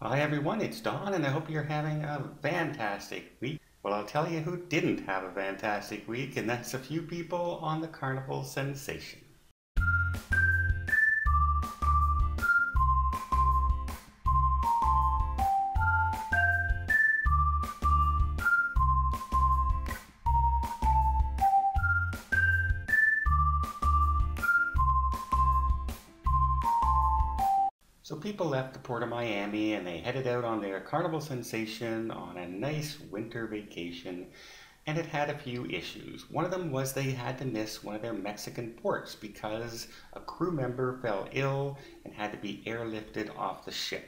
Hi everyone, it's Don, and I hope you're having a fantastic week. Well, I'll tell you who didn't have a fantastic week, and that's a few people on the Carnival Sensation. So people left the port of Miami and they headed out on their Carnival Sensation on a nice winter vacation, and it had a few issues. One of them was they had to miss one of their Mexican ports because a crew member fell ill and had to be airlifted off the ship.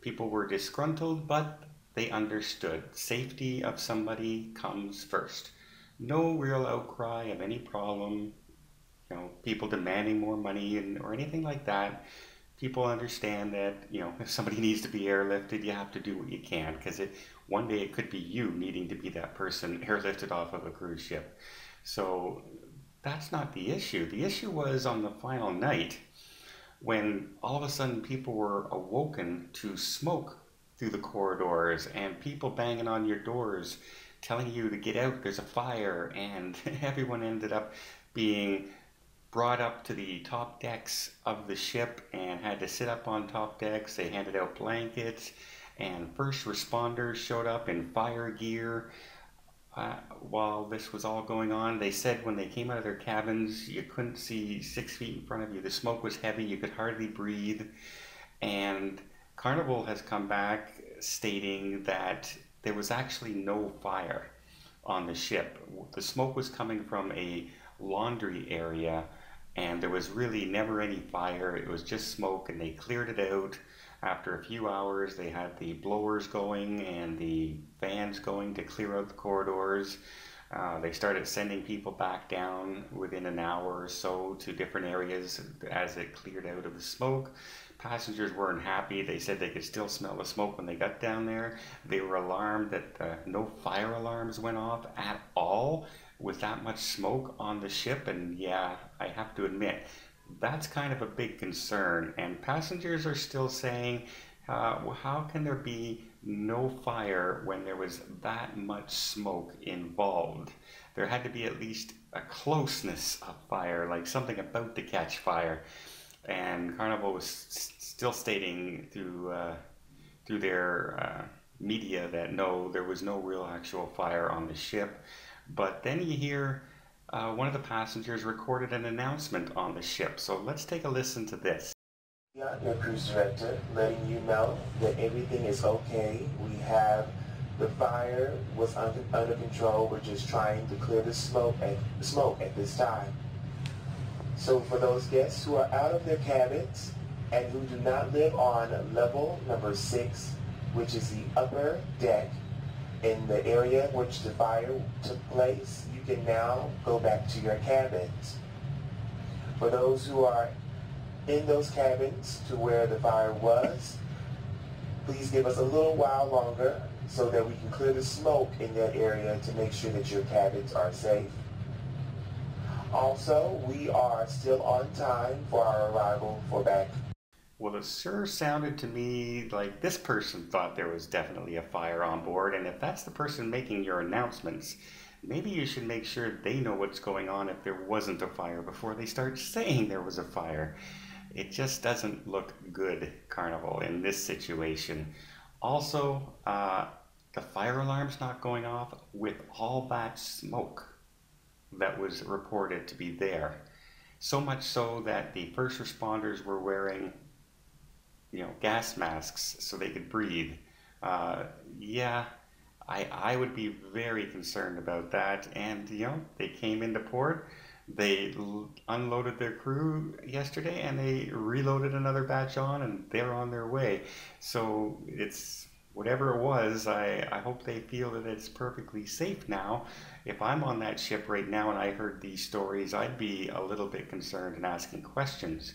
People were disgruntled, but they understood. Safety of somebody comes first. No real outcry of any problem, people demanding more money or anything like that. People understand that, if somebody needs to be airlifted, you have to do what you can because one day it could be you needing to be that person airlifted off of a cruise ship. So that's not the issue. The issue was on the final night when all of a sudden people were awoken to smoke through the corridors and people banging on your doors telling you to get out, there's a fire, and everyone ended up being brought up to the top decks of the ship and had to sit up on top decks. They handed out blankets, and first responders showed up in fire gear. While this was all going on, they said when they came out of their cabins, you couldn't see 6 feet in front of you. The smoke was heavy, you could hardly breathe. And Carnival has come back stating that there was actually no fire on the ship. The smoke was coming from a laundry area, and there was really never any fire. It was just smoke, and they cleared it out. After a few hours, they had the blowers going and the fans going to clear out the corridors. They started sending people back down within an hour or so to different areas as it cleared out of the smoke. Passengers weren't happy. They said they could still smell the smoke when they got down there. They were alarmed that no fire alarms went off at all with that much smoke on the ship. And yeah, I have to admit, that's kind of a big concern. And passengers are still saying, well, how can there be no fire when there was that much smoke involved? There had to be at least a closeness of fire, like something about to catch fire. And Carnival was still stating through their media that no, there was no real actual fire on the ship. But then you hear one of the passengers recorded an announcement on the ship. So let's take a listen to this. Yeah, your cruise director, letting you know that everything is okay. We have the fire was under control. We're just trying to clear the smoke at this time. So for those guests who are out of their cabins and who do not live on level number 6, which is the upper deck in the area in which the fire took place, you can now go back to your cabins. For those who are in those cabins to where the fire was, please give us a little while longer so that we can clear the smoke in that area to make sure that your cabins are safe. Also, we are still on time for our arrival for back. Well, it sure sounded to me like this person thought there was definitely a fire on board, and if that's the person making your announcements, maybe you should make sure they know what's going on if there wasn't a fire before they start saying there was a fire. It just doesn't look good, Carnival, in this situation. Also, the fire alarm's not going off with all that smoke that was reported to be there. So much so that the first responders were wearing, gas masks so they could breathe. Yeah, I would be very concerned about that. And, they came into port. They unloaded their crew yesterday and they reloaded another batch on and they're on their way. So it's whatever it was, I hope they feel that it's perfectly safe now. If I'm on that ship right now and I heard these stories, I'd be a little bit concerned and asking questions.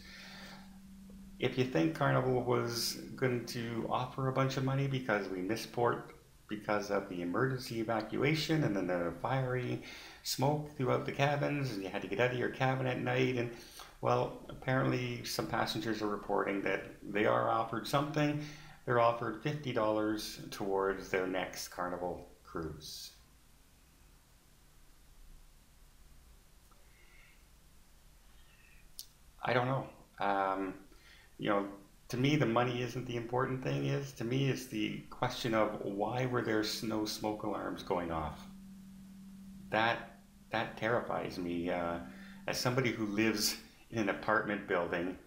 If you think Carnival was going to offer a bunch of money because we missed port because of the emergency evacuation and then the fiery smoke throughout the cabins and you had to get out of your cabin at night, and well, apparently some passengers are reporting that they are offered something. they're offered $50 towards their next Carnival cruise. I don't know. Um, you know, to me, the money isn't the important thing. To me, it's the question of why were there no smoke alarms going off? That that terrifies me. As somebody who lives in an apartment building,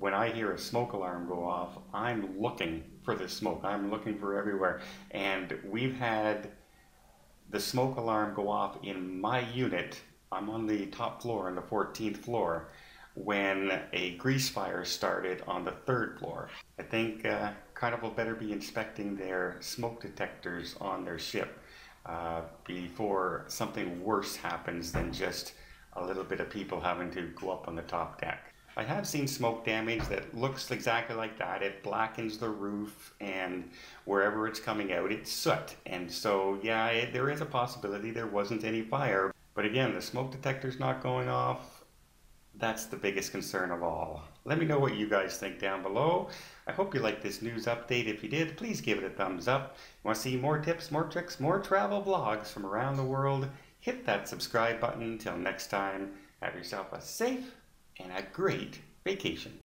when I hear a smoke alarm go off, I'm looking for the smoke. I'm looking for everywhere. And we've had the smoke alarm go off in my unit. I'm on the top floor, on the 14th floor, when a grease fire started on the third floor. I think Carnival better be inspecting their smoke detectors on their ship before something worse happens than just a little bit of people having to go up on the top deck. I have seen smoke damage that looks exactly like that. It blackens the roof, and wherever it's coming out, it's soot. And so, yeah, there is a possibility there wasn't any fire. But again, the smoke detector's not going off. That's the biggest concern of all. Let me know what you guys think down below. I hope you liked this news update. If you did, please give it a thumbs up. Want to see more tips, more tricks, more travel vlogs from around the world? Hit that subscribe button. Until next time, have yourself a safe and a great vacation.